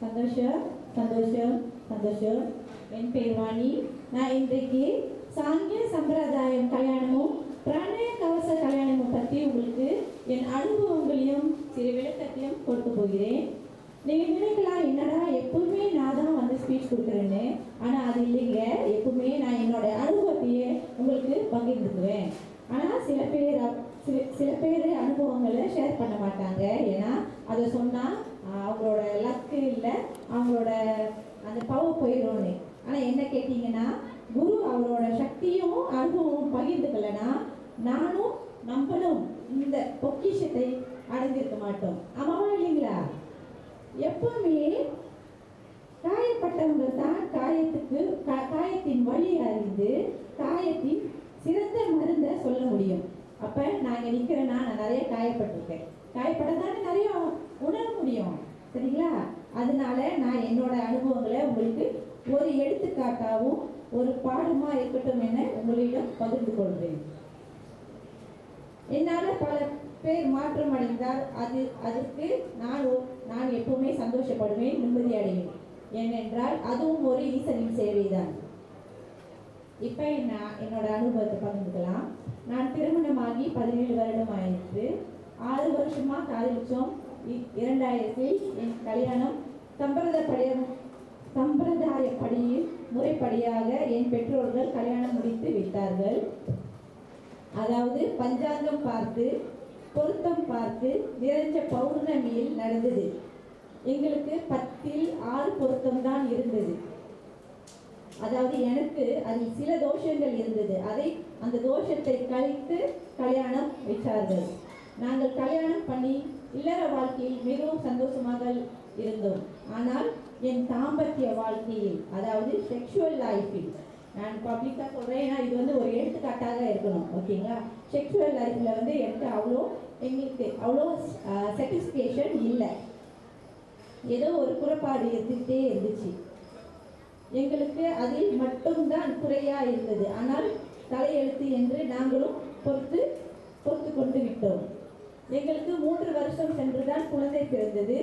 சந்தோஷம் சந்தோஷம் சந்தோஷம். என் பேர் வாணி. நான் இன்றைக்கு சாங்கிய சம்பிரதாயம் கல்யாணமும் பிரணய கவச கல்யாணமும் பற்றி உங்களுக்கு என் அனுபவங்களையும் சிறு விளக்கத்தையும் கொடுக்க போகிறேன். நீங்கள் நினைக்கலாம், என்னடா எப்பவுமே நான் தான் வந்து ஸ்பீச் கொடுக்குறேன்னு. ஆனால் அது இல்லைங்க, எப்பவுமே நான் என்னோட அனுபவத்தையே உங்களுக்கு பகிர்ந்துக்குவேன். ஆனால் சில பேர் அனுபவங்களை ஷேர் பண்ண மாட்டாங்க. ஏன்னா அதை சொன்னால் அவங்களோட லக்கு இல்லை, அவங்களோட அந்த பவர் போயிடும்னு. ஆனால் என்ன கேட்டிங்கன்னா, குரு அவரோட சக்தியும் அனுபவமும் பகிர்ந்துக்கலைன்னா நானும் நம்மளும் இந்த பொக்கிஷத்தை அடைஞ்சிருக்க மாட்டோம். ஆமாவா இல்லைங்களா? எப்பவுமே காயப்பட்டவங்க தான் காயத்தின் வழி அறிந்து காயத்தின் சிறந்த மருந்தை சொல்ல முடியும். அப்போ நான் இங்கே நிற்கிறேன்னா நான் நிறைய காயப்பட்டிருக்கேன். காயப்பட்டதானே நிறைய உணர முடியும், சரிங்களா? அதனால நான் என்னோட அனுபவங்களை உங்களுக்கு ஒரு எடுத்துக்காட்டாகவும் ஒரு பாடமா இருக்கட்டும் என உங்களிடம் பகிர்ந்து கொள்வேன். என்னால் பல பேர் மாற்றம் அடைந்தால் அதற்கு நான் எப்பவுமே சந்தோஷப்படுவேன், நிம்மதி அடைவேன். ஏனென்றால் அதுவும் ஒரு ஈசனின் சேவைதான். இப்போ என்னோட அனுபவத்தை பகிர்ந்துக்கலாம். நான் திருமணமாகி 17 வருடம் ஆயிடுச்சு. 6 வருஷமாக காதலிச்சோம். 2000 என் கல்யாணம் சம்பிரதாயப்படியில் முறைப்படியாக என் பெற்றோர்கள் கல்யாணம் முடித்து விட்டார்கள். அதாவது பஞ்சாங்கம் பார்த்து பொருத்தம் பார்த்து நிறைஞ்ச பௌர்ணமியில் நடந்தது. எங்களுக்கு 10ல் 6 பொருத்தம் தான் இருந்தது. அதாவது எனக்கு அதில் சில தோஷங்கள் இருந்தது. அந்த தோஷத்தை கழித்து கல்யாணம் வச்சார்கள். நாங்கள் கல்யாணம் பண்ணி இல்லற வாழ்க்கையில் மிகவும் சந்தோஷமாக இருந்தோம். ஆனால் என் தாம்பத்திய வாழ்க்கையில், அதாவது செக்ஷுவல் லைஃபில், நான் பப்ளிக்காக சொல்கிறேன், ஏன்னா இது வந்து ஒரு எடுத்துக்காட்டாக இருக்கணும், ஓகேங்களா? செக்ஷுவல் லைஃப்பில் வந்து எங்களுக்கு அவ்வளோ சாட்டிஸ்ஃபேக்ஷன் இல்லை. ஏதோ ஒரு குறைபாடு இருந்துகிட்டே இருந்துச்சு. எங்களுக்கு அதில் மட்டும்தான் குறையாக இருந்தது. ஆனால் தலையெழுத்து என்று நாங்களும் பொறுத்து கொண்டு விட்டோம். எங்களுக்கு 3 வருஷம் சென்றுதான் குழந்தை பிறந்தது.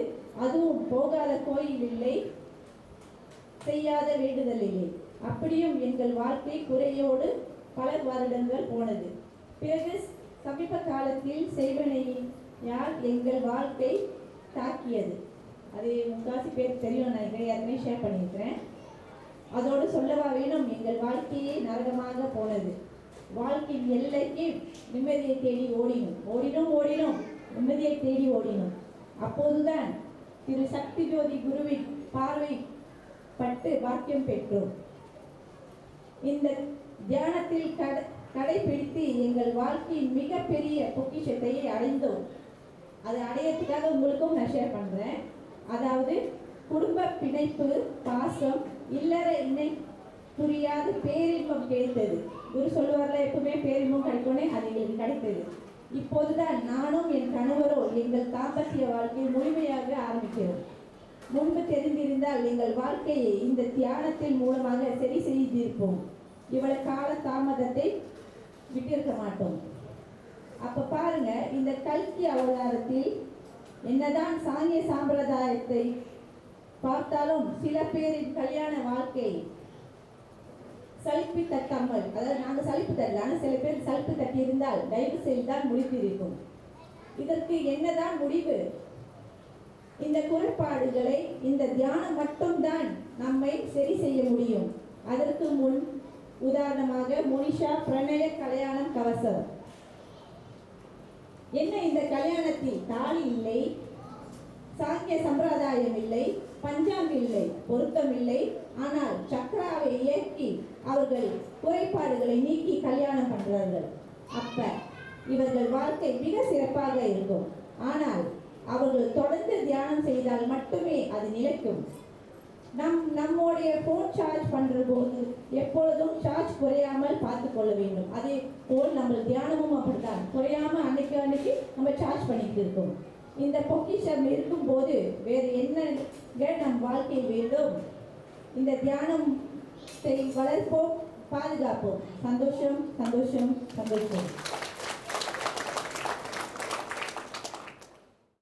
அதுவும் போகாத கோயில் இல்லை, செய்யாத வேண்டுதல் இல்லை. அப்படியும் எங்கள் வாழ்க்கை குறையோடு பல வருடங்கள் போனது. பிறகு சமீப காலத்தில் செய்வனையால் எங்கள் வாழ்க்கை தாக்கியது. அது முக்காசி பேர் தெரியும், நான் ஏற்கனவே ஷேர் பண்ணியிருக்கிறேன். அதோடு சொல்லவா வேணும், எங்கள் வாழ்க்கையே நரகமாக போனது. வாழ்க்கையின் எல்லைக்கு நிம்மதியை தேடி ஓடினோம், நிம்மதியை தேடி ஓடினோம். அப்போதுதான் திரு சக்தி ஜோதி குருவின் பார்வை பட்டு பாக்கியம் பெற்றோம். இந்த தியானத்தில் கடைபிடித்து எங்கள் வாழ்க்கையின் மிகப்பெரிய பொக்கிஷத்தை அடைந்தோம். அதை அடையறதுக்காக உங்களுக்கும் நான் ஷேர் பண்ணுறேன். அதாவது குடும்ப பிணைப்பு, பாசம், இல்லற இணை புரியாத பேரின்பம் கிடைத்தது. குரு சொல்லுவார்ல, எப்பவுமே பேரின்பம் கிடைக்கணும், அது எங்களுக்கு கிடைத்தது. இப்போதுதான் நானும் என் கணவரோ எங்கள் தாம்பத்திய வாழ்க்கையை முழுமையாக ஆரம்பிக்கிறோம். முன்பு தெரிந்திருந்தால் எங்கள் வாழ்க்கையை இந்த தியானத்தின் மூலமாக சரி செய்திருப்போம். இவ்வளவு கால தாமதத்தை விட்டிருக்க மாட்டோம். அப்ப பாருங்க, இந்த கல்கி அவதாரத்தில் என்னதான் சாங்கிய சாம்பிரதாயத்தை பார்த்தாலும் சில பேரின் கல்யாண வாழ்க்கை சலிப்பு தட்டாமல், அதாவது நாங்கள் சலிப்பு தட்டல, ஆனால் சில பேர் சலிப்பு தட்டி இருந்தால் தயவு செய்துதான் முடித்திருக்கும். இதற்கு என்னதான் முடிவு? இந்த குறைபாடுகளை இந்த தியானம் மட்டும்தான் நம்மை சரி செய்ய முடியும். அதற்கு முன் உதாரணமாக மோனிஷா பிரணய கல்யாணம் கவசம். என்ன, இந்த கல்யாணத்தில் தாலி இல்லை, சாங்கிய சம்பிரதாயம் இல்லை, பஞ்சாங் இல்லை, பொருத்தம் இல்லை. ஆனால் சக்கராவை இயக்கி அவர்கள் குறைபாடுகளை நீக்கி கல்யாணம் பண்றார்கள். அப்ப இவர்கள் வாழ்க்கை மிக சிறப்பாக இருக்கும். ஆனால் அவர்கள் தொடர்ந்து தியானம் செய்தால் மட்டுமே அது நிலைக்கும். நம்முடைய போன் சார்ஜ் பண்ற போது எப்பொழுதும் சார்ஜ் குறையாமல் பார்த்து கொள்ள வேண்டும். அதே போல் நம்ம தியானமும் அப்படித்தான், குறையாம அன்னைக்கு நம்ம சார்ஜ் பண்ணிட்டு இருக்கோம். இந்த பொக்கிஷம் இருக்கும் போது வேறு என்ன நம் வாழ்க்கை வேண்டும்? இந்த தியானத்தை வளர்ப்போம், பாதுகாப்போம். சந்தோஷம் சந்தோஷம் சந்தோஷம்.